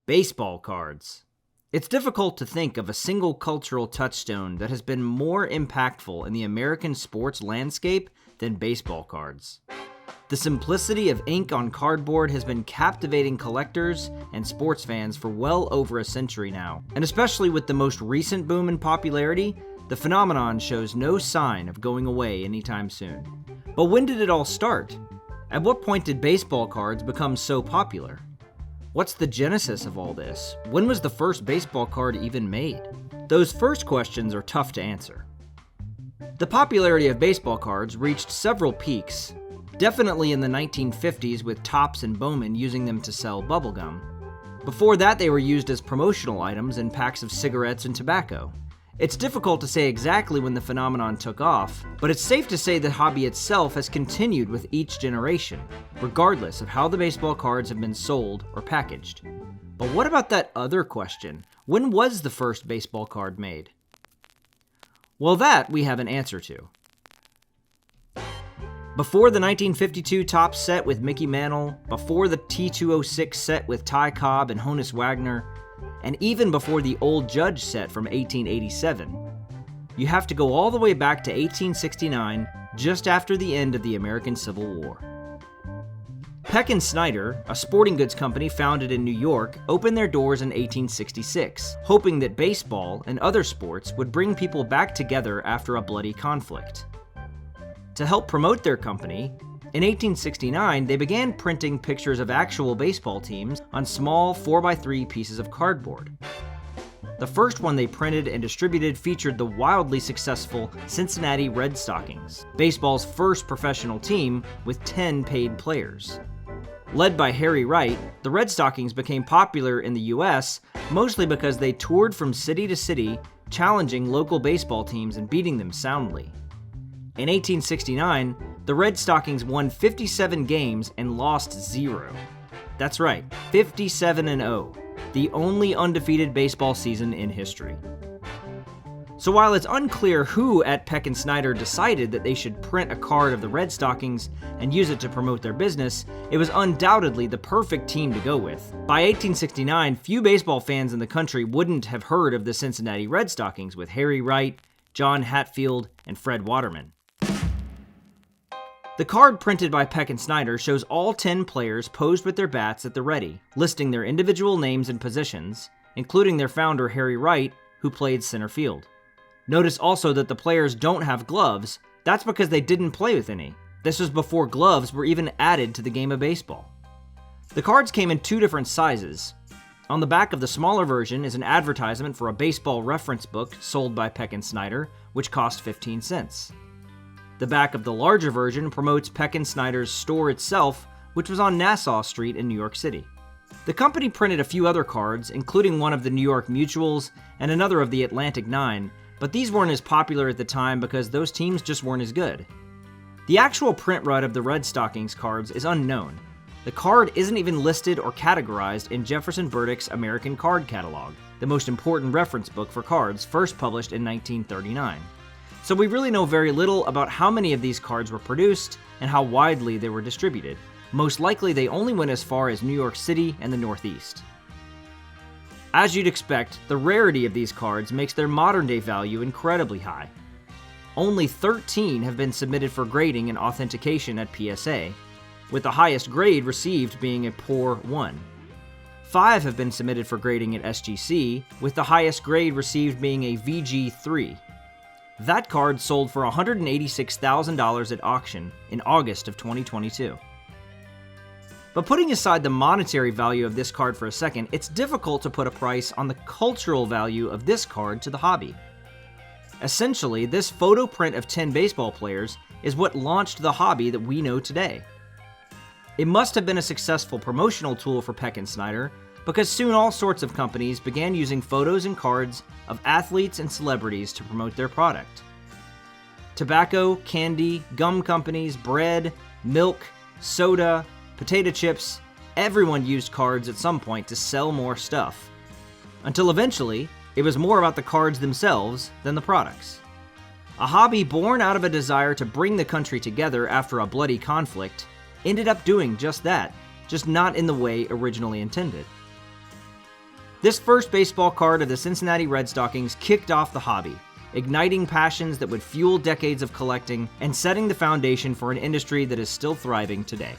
Baseball cards. It's difficult to think of a single cultural touchstone that has been more impactful in the American sports landscape than baseball cards. The simplicity of ink on cardboard has been captivating collectors and sports fans for well over a century now, and especially with the most recent boom in popularity, the phenomenon shows no sign of going away anytime soon. But when did it all start? At what point did baseball cards become so popular? What's the genesis of all this? When was the first baseball card even made? Those first questions are tough to answer. The popularity of baseball cards reached several peaks, definitely in the 1950s with Topps and Bowman using them to sell bubblegum. Before that, they were used as promotional items in packs of cigarettes and tobacco. It's difficult to say exactly when the phenomenon took off, but it's safe to say the hobby itself has continued with each generation, regardless of how the baseball cards have been sold or packaged. But what about that other question? When was the first baseball card made? Well, that we have an answer to. Before the 1952 Topps set with Mickey Mantle, before the T206 set with Ty Cobb and Honus Wagner, and even before the Old Judge set from 1887. You have to go all the way back to 1869, just after the end of the American Civil War. Peck and Snyder, a sporting goods company founded in New York, opened their doors in 1866, hoping that baseball and other sports would bring people back together after a bloody conflict. To help promote their company, in 1869, they began printing pictures of actual baseball teams on small 4x3 pieces of cardboard. The first one they printed and distributed featured the wildly successful Cincinnati Red Stockings, baseball's first professional team with 10 paid players. Led by Harry Wright, the Red Stockings became popular in the US mostly because they toured from city to city, challenging local baseball teams and beating them soundly. In 1869, the Red Stockings won 57 games and lost 0. That's right, 57-0, the only undefeated baseball season in history. So while it's unclear who at Peck and Snyder decided that they should print a card of the Red Stockings and use it to promote their business, it was undoubtedly the perfect team to go with. By 1869, few baseball fans in the country wouldn't have heard of the Cincinnati Red Stockings with Harry Wright, John Hatfield, and Fred Waterman. The card printed by Peck and Snyder shows all 10 players posed with their bats at the ready, listing their individual names and positions, including their founder Harry Wright, who played center field. Notice also that the players don't have gloves. That's because they didn't play with any. This was before gloves were even added to the game of baseball. The cards came in 2 different sizes. On the back of the smaller version is an advertisement for a baseball reference book sold by Peck and Snyder, which cost 15 cents. The back of the larger version promotes Peck and Snyder's store itself, which was on Nassau Street in New York City. The company printed a few other cards, including one of the New York Mutuals and another of the Atlantic 9, but these weren't as popular at the time because those teams just weren't as good. The actual print run of the Red Stockings cards is unknown. The card isn't even listed or categorized in Jefferson Burdick's American Card Catalog, the most important reference book for cards first published in 1939. So we really know very little about how many of these cards were produced and how widely they were distributed. Most likely they only went as far as New York City and the Northeast. As you'd expect, the rarity of these cards makes their modern-day value incredibly high. Only 13 have been submitted for grading and authentication at PSA, with the highest grade received being a poor 1. 5 have been submitted for grading at SGC, with the highest grade received being a VG3. That card sold for $186,000 at auction in August of 2022. But putting aside the monetary value of this card for a second, it's difficult to put a price on the cultural value of this card to the hobby. Essentially, this photo print of 10 baseball players is what launched the hobby that we know today. It must have been a successful promotional tool for Peck and Snyder, because soon all sorts of companies began using photos and cards of athletes and celebrities to promote their product. Tobacco, candy, gum companies, bread, milk, soda, potato chips, everyone used cards at some point to sell more stuff. Until eventually, it was more about the cards themselves than the products. A hobby born out of a desire to bring the country together after a bloody conflict ended up doing just that, just not in the way originally intended. This first baseball card of the Cincinnati Red Stockings kicked off the hobby, igniting passions that would fuel decades of collecting and setting the foundation for an industry that is still thriving today.